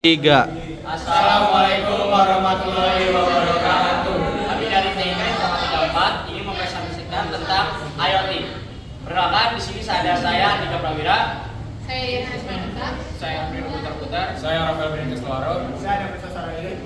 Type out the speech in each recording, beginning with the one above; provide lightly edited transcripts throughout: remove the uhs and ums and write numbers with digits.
Tiga. Assalamualaikum warahmatullahi wabarakatuh. Kami dari TK 134 ingin mempresentasikan tentang IoT. Perkenalkan, di sini ada saya Andika Prawira. Saya Irina Ismailita. Saya Amir Putar-Putar. Saya Rafael Benitez Luaro. Saya Nafisa Saragiri.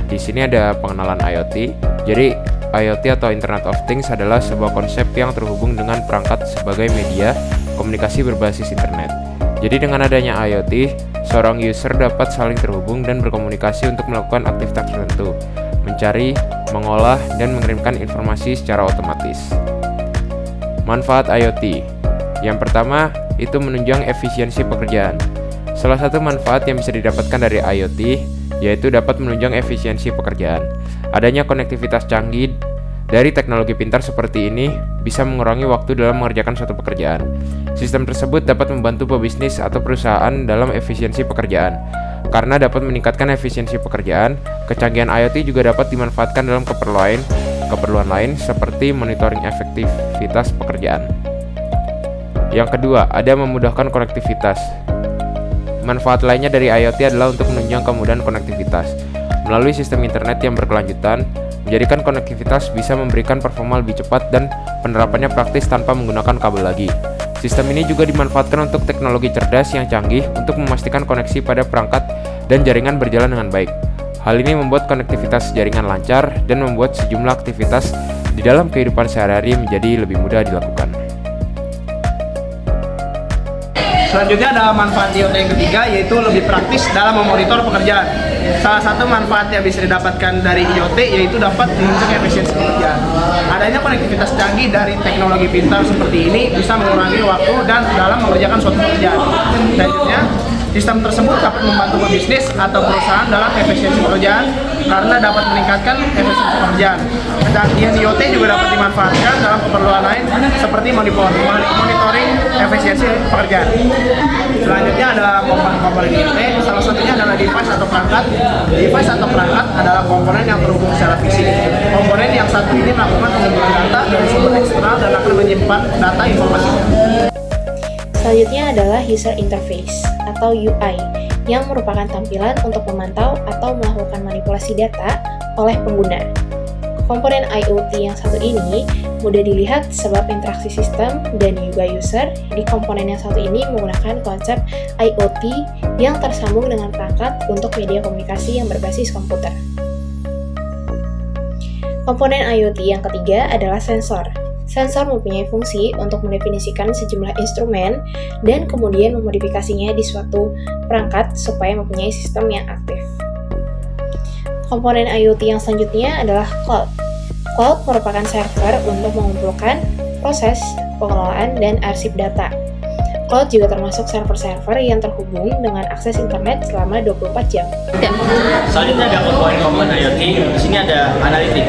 Di sini ada pengenalan IoT. Jadi, IoT atau Internet of Things adalah sebuah konsep yang terhubung dengan perangkat sebagai media komunikasi berbasis internet. Jadi, dengan adanya IoT, seorang user dapat saling terhubung dan berkomunikasi untuk melakukan aktivitas tertentu, mencari, mengolah, dan mengirimkan informasi secara otomatis. Manfaat IoT. Yang pertama, itu menunjang efisiensi pekerjaan. Salah satu manfaat yang bisa didapatkan dari IoT yaitu dapat menunjang efisiensi pekerjaan. Adanya konektivitas canggih dari teknologi pintar seperti ini bisa mengurangi waktu dalam mengerjakan suatu pekerjaan. Sistem tersebut dapat membantu pebisnis atau perusahaan dalam efisiensi pekerjaan. Karena dapat meningkatkan efisiensi pekerjaan, kecanggihan IoT juga dapat dimanfaatkan dalam keperluan lain seperti monitoring efektivitas pekerjaan. Yang kedua, ada memudahkan konektivitas. Manfaat lainnya dari IoT adalah untuk menunjang kemudahan konektivitas. Melalui sistem internet yang berkelanjutan, menjadikan konektivitas bisa memberikan performa lebih cepat dan penerapannya praktis tanpa menggunakan kabel lagi. Sistem ini juga dimanfaatkan untuk teknologi cerdas yang canggih untuk memastikan koneksi pada perangkat dan jaringan berjalan dengan baik. Hal ini membuat konektivitas jaringan lancar dan membuat sejumlah aktivitas di dalam kehidupan sehari-hari menjadi lebih mudah dilakukan. Selanjutnya ada manfaat IoT yang ketiga, yaitu lebih praktis dalam memonitor pekerjaan. Salah satu manfaat yang bisa didapatkan dari IoT yaitu dapat menunjang efisiensi pekerjaan. Adanya konektivitas canggih dari teknologi pintar seperti ini bisa mengurangi waktu dan dalam mengerjakan suatu pekerjaan. Selanjutnya, sistem tersebut dapat membantu pebisnis atau perusahaan dalam efisiensi pekerjaan karena dapat meningkatkan efisiensi pekerjaan. Kecanggihan IoT juga dapat dimanfaatkan dalam keperluan lain seperti monitoring efisiensi pekerjaan. Selanjutnya ada komponen IoT, salah satunya adalah device atau perangkat. Device atau perangkat adalah komponen yang terhubung secara fisik. Komponen yang satu ini melakukan pengumpulan data dari sumber eksternal dan akan menyimpan data informasinya. Selanjutnya adalah user interface atau UI yang merupakan tampilan untuk memantau atau melakukan manipulasi data oleh pengguna. Komponen IoT yang satu ini mudah dilihat sebab interaksi sistem dan juga user di komponen yang satu ini menggunakan konsep IoT yang tersambung dengan perangkat untuk media komunikasi yang berbasis komputer. Komponen IoT yang ketiga adalah sensor. Sensor mempunyai fungsi untuk mendefinisikan sejumlah instrumen dan kemudian memodifikasinya di suatu perangkat supaya mempunyai sistem yang aktif. Komponen IoT yang selanjutnya adalah cloud. Cloud merupakan server untuk mengumpulkan, proses, pengelolaan, dan arsip data. Cloud juga termasuk server-server yang terhubung dengan akses internet selama 24 jam. Selanjutnya ada komponen IoT. Di sini ada analitik.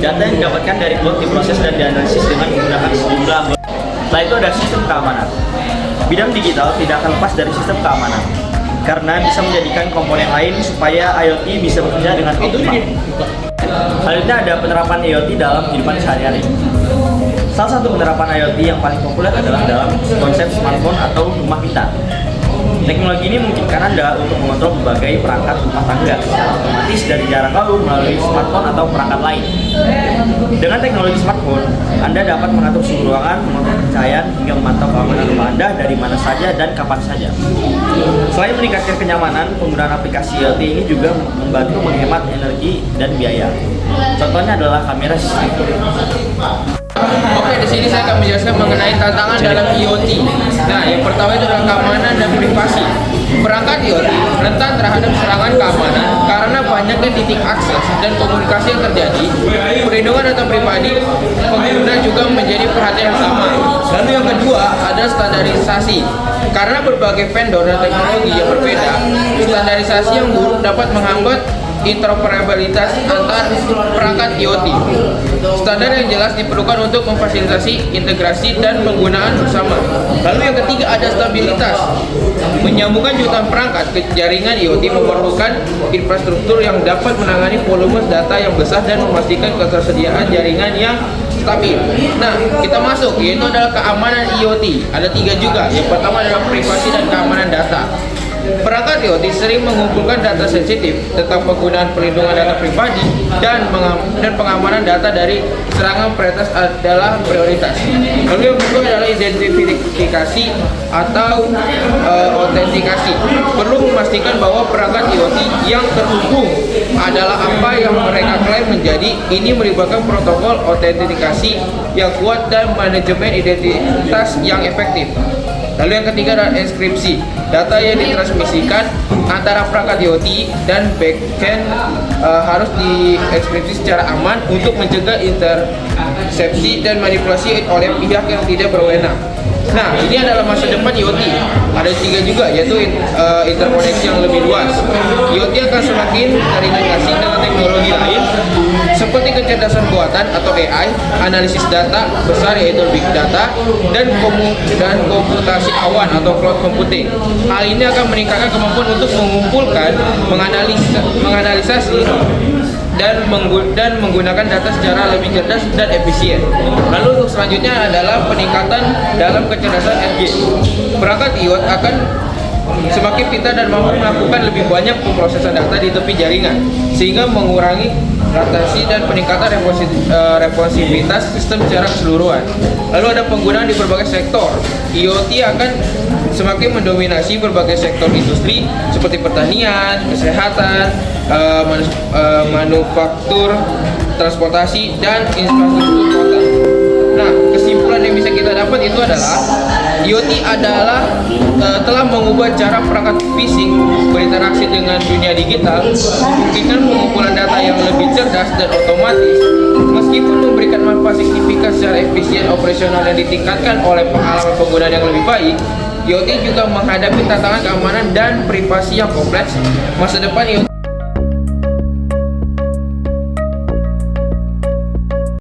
Data yang didapatkan dari cloud diproses dan dianalisis dengan menggunakan sejumlah. Setelah itu ada sistem keamanan. Bidang digital tidak akan lepas dari sistem keamanan karena bisa menjadikan komponen lain supaya IoT bisa bekerja dengan optimal. Selanjutnya ada penerapan IoT dalam kehidupan sehari-hari. Salah satu penerapan IoT yang paling populer adalah dalam konsep smartphone atau rumah pintar. Teknologi ini memungkinkan Anda untuk mengontrol berbagai perangkat rumah tangga secara otomatis dari jarak jauh melalui smartphone atau perangkat lain. Dengan teknologi smartphone, Anda dapat mengatur suhu ruangan, mengontrol pencahayaan, hingga memantau keamanan rumah Anda dari mana saja dan kapan saja. Selain meningkatkan kenyamanan, penggunaan aplikasi IoT ini juga membantu menghemat energi dan biaya. Contohnya adalah kamera CCTV. Oke, di sini saya akan menjelaskan mengenai tantangan dalam IoT. Nah, yang pertama itu adalah keamanan dan privasi. Perangkat IoT rentan terhadap serangan keamanan karena banyaknya titik akses dan komunikasi yang terjadi. Perlindungan data pribadi pengguna juga menjadi perhatian utama. Lalu yang kedua ada standarisasi. Karena berbagai vendor dan teknologi yang berbeda, standarisasi yang buruk dapat menghambat interoperabilitas antar perangkat IoT. Standar yang jelas diperlukan untuk memfasilitasi integrasi dan penggunaan bersama. Lalu yang ketiga ada stabilitas. Menyambungkan jutaan perangkat ke jaringan IoT memerlukan infrastruktur yang dapat menangani volume data yang besar dan memastikan ketersediaan jaringan yang stabil. Nah, kita masuk, yaitu adalah keamanan IoT. Ada 3 juga. Yang pertama adalah privasi dan keamanan data. Perangkat IoT sering mengumpulkan data sensitif tentang penggunaan perlindungan data pribadi dan pengamanan data dari serangan peretas adalah prioritas. Lalu yang kedua adalah identifikasi atau autentikasi. Perlu memastikan bahwa perangkat IoT yang terhubung adalah apa yang mereka klaim menjadi. Ini melibatkan protokol autentikasi yang kuat dan manajemen identitas yang efektif. Lalu yang ketiga adalah enkripsi. Data yang ditransmisikan antara perangkat IoT dan backend harus dienkripsi secara aman untuk mencegah intersepsi dan manipulasi oleh pihak yang tidak berwenang. Nah, ini adalah masa depan IoT. Ada 3 juga, yaitu interkoneksi yang lebih luas. IoT akan semakin terintegrasi dengan teknologi lain seperti kecerdasan buatan atau AI, analisis data besar yaitu big data, dan komputasi awan atau cloud computing. Hal ini akan meningkatkan kemampuan untuk mengumpulkan, menganalisasi dan menggunakan data secara lebih cerdas dan efisien. Lalu untuk selanjutnya adalah peningkatan dalam kecerdasan edge. Perangkat IoT akan semakin pintar dan mampu melakukan lebih banyak pemrosesan data di tepi jaringan, sehingga mengurangi latensi dan peningkatan responsivitas sistem secara keseluruhan. Lalu ada penggunaan di berbagai sektor. IoT akan semakin mendominasi berbagai sektor industri seperti pertanian, kesehatan, manufaktur, transportasi, dan infrastruktur kota. Nah, kesimpulan yang bisa kita dapat itu adalah IoT telah mengubah cara perangkat fisik berinteraksi dengan dunia digital, memungkinkan pengumpulan data yang lebih cerdas dan otomatis. Meskipun memberikan manfaat signifikan secara efisien operasional yang ditingkatkan oleh pengalaman penggunaan yang lebih baik, IoT juga menghadapi tantangan keamanan dan privasi yang kompleks. Masa depan IoT